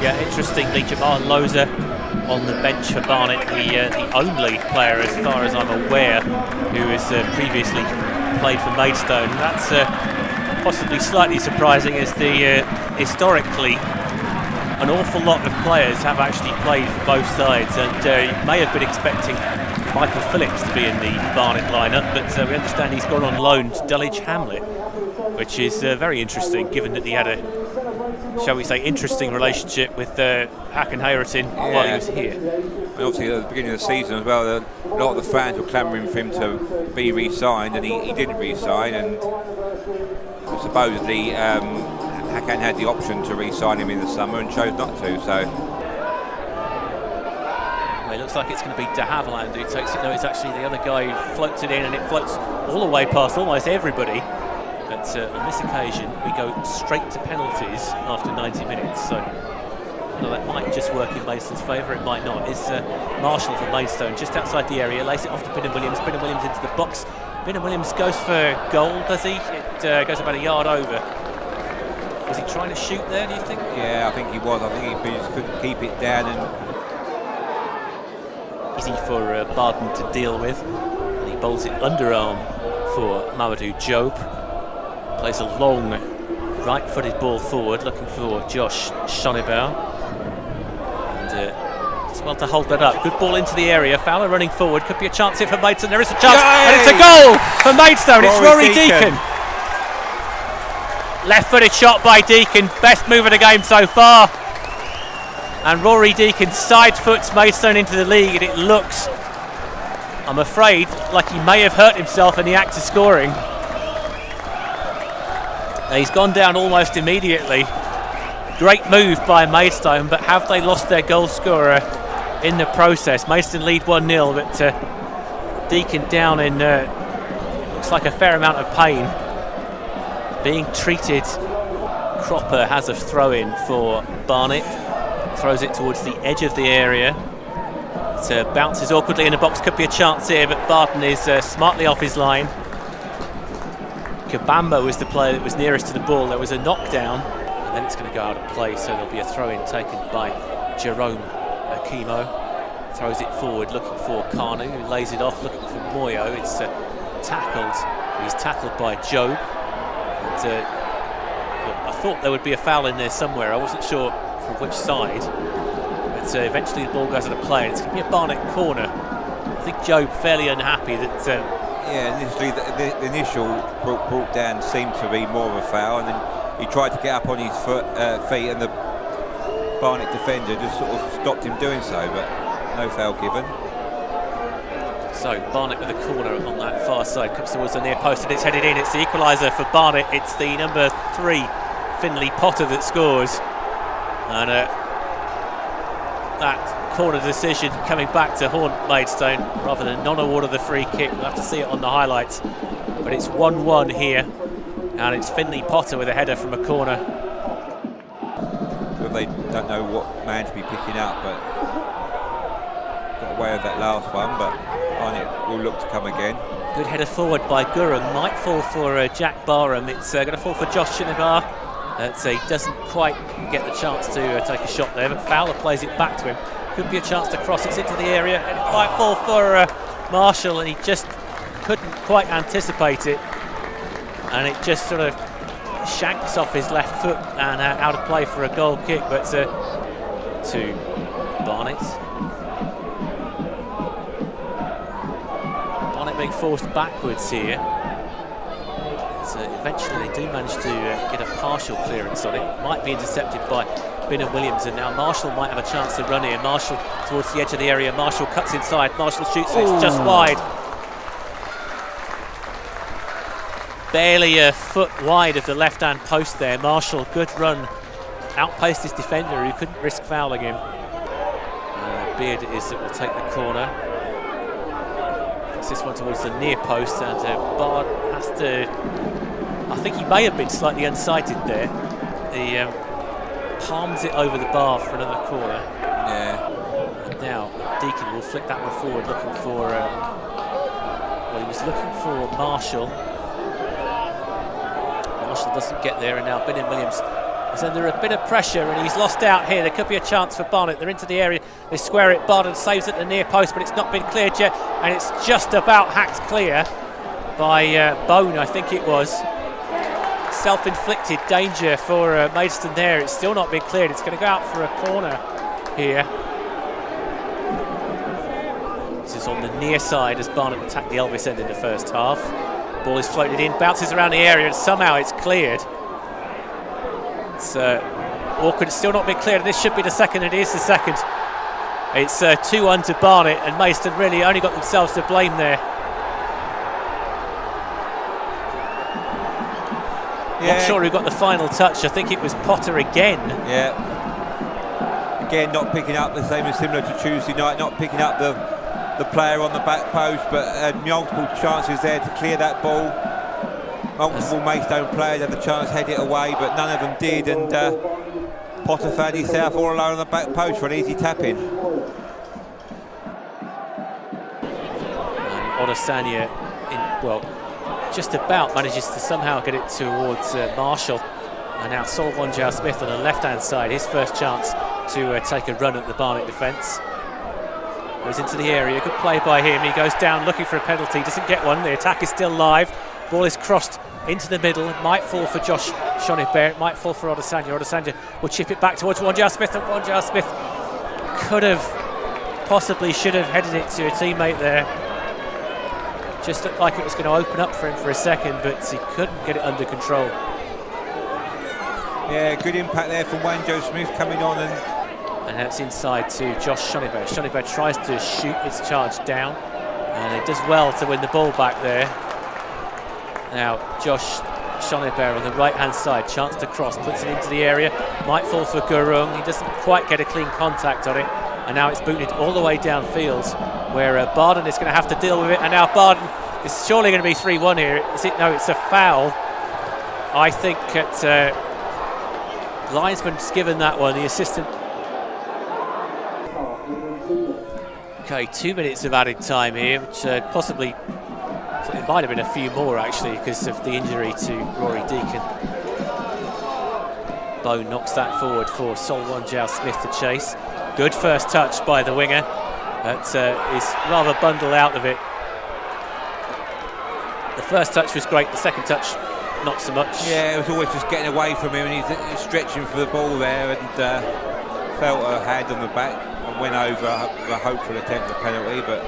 Yeah, interestingly, Jamar Loza on the bench for Barnet, the only player, as far as I'm aware, who has previously played for Maidstone. That's possibly slightly surprising, as historically an awful lot of players have actually played for both sides, and you may have been expecting Michael Phillips to be in the Barnet lineup, but we understand he's gone on loan to Dulwich Hamlet, which is very interesting, given that he had a, shall we say, interesting relationship with Hakan Hayretin while he was here. And obviously at the beginning of the season as well, a lot of the fans were clamouring for him to be re-signed, and he didn't re-sign, and supposedly Hakan had the option to re-sign him in the summer and chose not to. So it looks like it's going to be De Havilland who takes it. No, it's actually the other guy who floats it in, and it floats all the way past almost everybody. But on this occasion, we go straight to penalties after 90 minutes. So that might just work in Maidstone's favour, it might not. Is Marshall from Maidstone just outside the area, lays it off to Binham Williams. Binham Williams into the box. Binham Williams goes for goal, does he? It goes about a yard over. Was he trying to shoot there, do you think? Yeah, I think he was. I think he just couldn't keep it down. And easy for Barden to deal with. And he bowls it underarm for Mamadou Jobe. Plays a long right-footed ball forward, looking for Josh Shonibau. And it's well to hold that up. Good ball into the area. Fowler running forward. Could be a chance here for Maidstone. There is a chance, and it's a goal for Maidstone. It's Rory Deacon. Left-footed shot by Deacon. Best move of the game so far. And Rory Deacon side foots Maidstone into the league, and it looks, I'm afraid, like he may have hurt himself in the act of scoring. He's gone down almost immediately. Great move by Maidstone, but have they lost their goal scorer in the process? Maidstone lead 1-0, but Deacon down in looks like a fair amount of pain. Being treated. Cropper has a throw-in for Barnet. Throws it towards the edge of the area. It bounces awkwardly in the box. Could be a chance here, but Barton is smartly off his line. Kabamba was the player that was nearest to the ball. There was a knockdown, and then it's going to go out of play, so there'll be a throw-in taken by Jerome Akimo. Throws it forward, looking for Kanu, who lays it off, looking for Moyo. It's tackled. He's tackled by Jobe. And, I thought there would be a foul in there somewhere. I wasn't sure from which side, but eventually the ball goes out of play, and it's going to be a Barnet corner. I think Jobe fairly unhappy that. Yeah, initially the initial brought down seemed to be more of a foul, and then he tried to get up on his feet, and the Barnet defender just sort of stopped him doing so, but no foul given. So Barnet with a corner on that far side, comes towards the near post, and it's headed in. It's the equaliser for Barnet. It's the number 3 Finley Potter that scores. And that corner decision coming back to haunt Maidstone rather than non-award of the free kick. We'll have to see it on the highlights. But it's 1-1 here, and it's Finley Potter with a header from a corner. Well, they don't know what man to be picking up, but got away with that last one, but Barnet will look to come again. Good header forward by Gurham. Might fall for Jack Barham. It's going to fall for Josh Shinobar. He doesn't quite get the chance to take a shot there, but Fowler plays it back to him. Could be a chance to cross it into the area, and it might fall for Marshall, and he just couldn't quite anticipate it, and it just sort of shanks off his left foot and out of play for a goal kick. But to Barnet. Barnet being forced backwards here. Eventually they do manage to get a partial clearance on it. Might be intercepted by Binham Williams, and now Marshall might have a chance to run here. Marshall towards the edge of the area. Marshall cuts inside. Marshall shoots, and it's just wide. Barely a foot wide of the left-hand post there. Marshall, good run. Outpaced his defender, who couldn't risk fouling him. Beard it is that will take the corner. It's this one towards the near post, and Bard has to... I think he may have been slightly unsighted there. He palms it over the bar for another corner. Yeah. And now Deacon will flick that one forward, looking for... well, he was looking for Marshall. Marshall doesn't get there, and now Binham Williams He's under a bit of pressure and he's lost out here. There could be a chance for Barnet. They're into the area, they square it. Barnet saves at the near post, but it's not been cleared yet, and it's just about hacked clear by Bone, I think it was. Self-inflicted danger for Maidstone there. It's still not been cleared. It's going to go out for a corner here. This is on the near side as Barnet attacked the Elvis end in the first half. Ball is floated in, bounces around the area, and somehow it's cleared. It's awkward. It's still not been cleared, and this should be the second. It is the second. It's 2-1 to Barnet, and Maidstone really only got themselves to blame there. Not sure who got the final touch. I think it was Potter again. Yeah. Again, not picking up the same as similar to Tuesday night, not picking up the player on the back post, but multiple chances there to clear that ball. Multiple Maidstone players had the chance to head it away, but none of them did, and Potter found himself all alone on the back post for an easy tap-in. And Odesanya, just about manages to somehow get it towards Marshall, and now Wanjau-Smith on the left-hand side, his first chance to take a run at the Barnet defence. Goes into the area, good play by him. He goes down looking for a penalty, doesn't get one. The attack is still live. Ball is crossed into the middle. It might fall for Josh Shonibert, it might fall for Odesanya. Odesanya will chip it back towards Wanjau-Smith, and Wanjau-Smith could have, possibly should have headed it to a teammate there. Just looked like it was going to open up for him for a second, but he couldn't get it under control. Yeah, good impact there from Wanjau-Smith coming on, and that's inside to Josh Shonibert. Shonibert tries to shoot his charge down, and it does well to win the ball back there. Now Josh Shonibert on the right-hand side, chance to cross, puts it into the area, might fall for Gurung. He doesn't quite get a clean contact on it, and now it's booted all the way downfield, where Barden is going to have to deal with it. And now Barden is surely going to be 3-1 here. Is it? No, it's a foul. I think linesman's given that one, the assistant. Okay, 2 minutes of added time here, which possibly, it might have been a few more actually because of the injury to Rory Deacon. Bone knocks that forward for Wanjau-Smith to chase. Good first touch by the winger, but is rather bundled out of it. The first touch was great, the second touch not so much. Yeah, it was always just getting away from him, and he's stretching for the ball there, and felt a hand on the back and went over with a hopeful attempt at penalty, but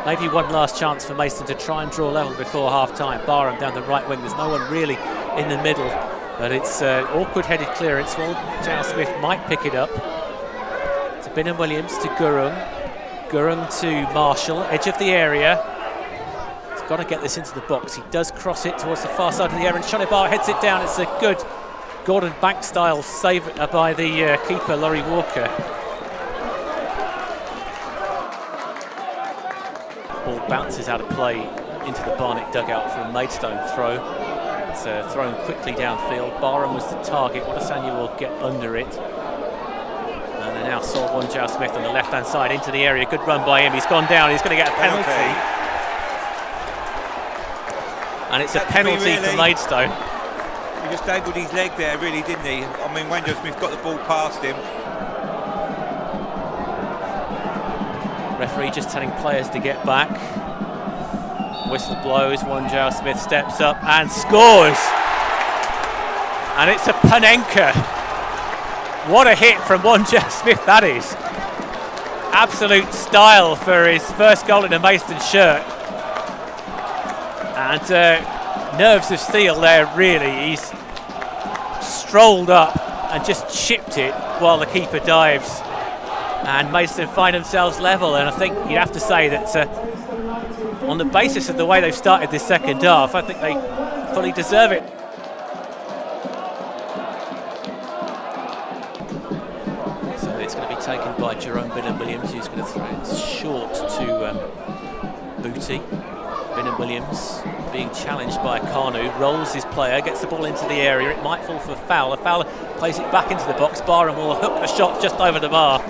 maybe one last chance for Maidstone to try and draw level before half-time. Barham down the right wing, there's no one really in the middle, but it's awkward headed clearance. Wanjau-Smith might pick it up. To Binham Williams, to Gurung. Gurung to Marshall, edge of the area. He's got to get this into the box. He does cross it towards the far side of the area, and Shonibert heads it down. It's a good Gordon Banks-style save by the keeper, Laurie Walker. Ball bounces out of play into the Barnet dugout for a Maidstone throw. It's thrown quickly downfield. Barham was the target. Odesanya will get under it. And then now Wanjau-Smith on the left-hand side into the area. Good run by him. He's gone down. He's going to get a penalty. And it's a penalty for Maidstone. He just dangled his leg there, really, didn't he? I mean, Wanjau-Smith got the ball past him. Referee just telling players to get back. Whistle blows, Wanjau-Smith steps up and scores! And it's a Panenka. What a hit from Wanjau-Smith that is. Absolute style for his first goal in a Maidstone shirt. And nerves of steel there, really. He's strolled up and just chipped it while the keeper dives. And Maidstone find themselves level, and I think you'd have to say that on the basis of the way they've started this second half, I think they fully deserve it. So it's going to be taken by Jerome Binham Williams, who's going to throw it short to Booty. Binham Williams being challenged by Kanu, rolls his player, gets the ball into the area. It might fall for a foul. A foul plays it back into the box. Barham will hook the shot just over the bar.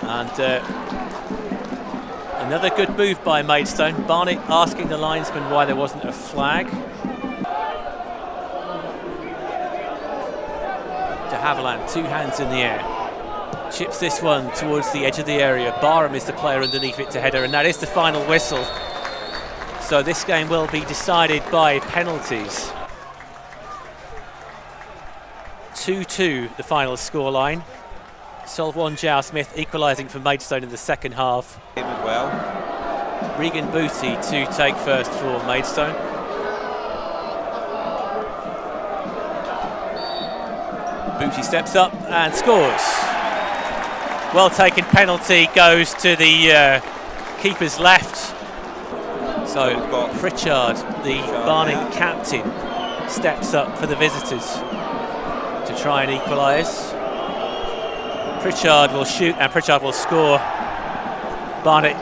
And another good move by Maidstone. Barnet asking the linesman why there wasn't a flag. Haviland, 2 hands in the air. Chips this one towards the edge of the area. Barham is the player underneath it to header, and that is the final whistle. So this game will be decided by penalties. 2-2 the final scoreline. Wanjau-Smith equalising for Maidstone in the second half. Him as well. Regan Booty to take first for Maidstone. Booty steps up and scores. Well taken penalty goes to the keeper's left. So Pritchard, the Barnet captain, steps up for the visitors to try and equalise. Pritchard will shoot and Pritchard will score. Barnet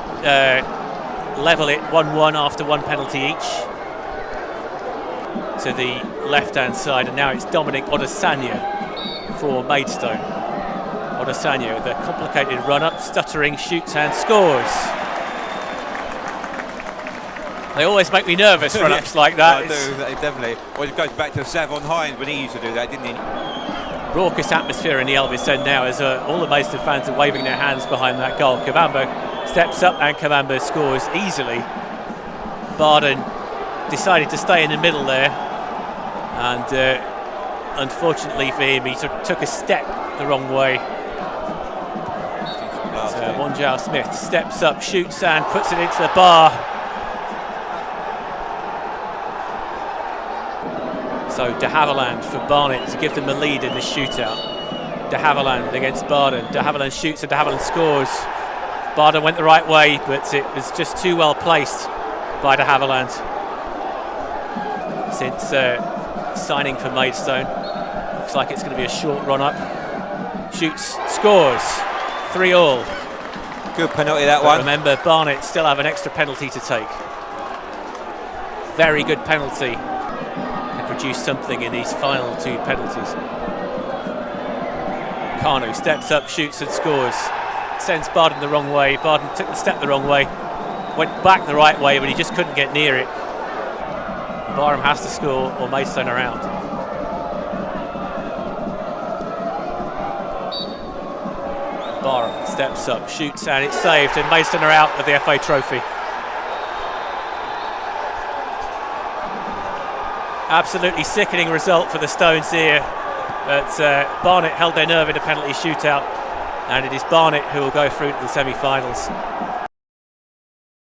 level it 1-1 after 1 penalty each. To the left-hand side, and now it's Dominic Odesanya for Maidstone. Odesanya with a complicated run-up, stuttering, shoots and scores. They always make me nervous, run-ups like that. I do, definitely. Well, it goes back to Savon Hines when he used to do that, didn't he? Raucous atmosphere in the Elvis End now as all the Maidstone fans are waving their hands behind that goal. Kabamba steps up and Kabamba scores easily. Barden decided to stay in the middle there, and unfortunately for him, he took a step the wrong way. Wanjau-Smith steps up, shoots and puts it into the bar. So de Haviland for Barnet to give them a lead in the shootout. De Haviland against Barden. De Haviland shoots and de Haviland scores. Barden went the right way, but it was just too well placed by de Haviland. Since signing for Maidstone, looks like it's going to be a short run-up. Shoots, scores, 3-3. Good penalty that but one. Remember, Barnet still have an extra penalty to take. Very good penalty. Produce something in these final 2 penalties. Kanu steps up, shoots and scores. Sends Barden the wrong way. Barden took the step the wrong way. Went back the right way, but he just couldn't get near it. Barham has to score or Maidstone are out. Barham steps up, shoots and it's saved, and Maidstone are out of the FA Trophy. Absolutely sickening result for the Stones here, but Barnet held their nerve in a penalty shootout, and it is Barnet who will go through to the semi-finals.